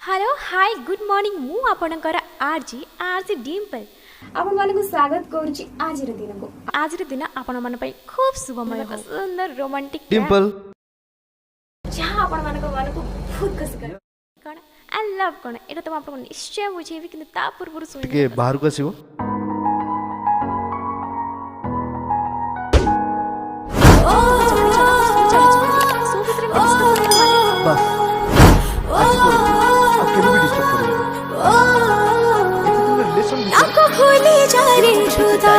hello hi good morning मु आपणकर RG RG Dimple आपण मानक स्वागत करूची आजिर दिन को आज दिन आपण मन पई खूब शुभमय हो सुंदर रोमांटिक डिम्पल जहाँ आपण मानक बहुत खुशी कर कण आई लव कण एटा तो आपन निश्चय बुझेबी किंतु ता पूर्व सुनि टिके बाहर को आसीबो बस आज को अब केबे भी डिस्टर्ब करियो एते तुम रिलेशन आँखों खोले जा रे खुदा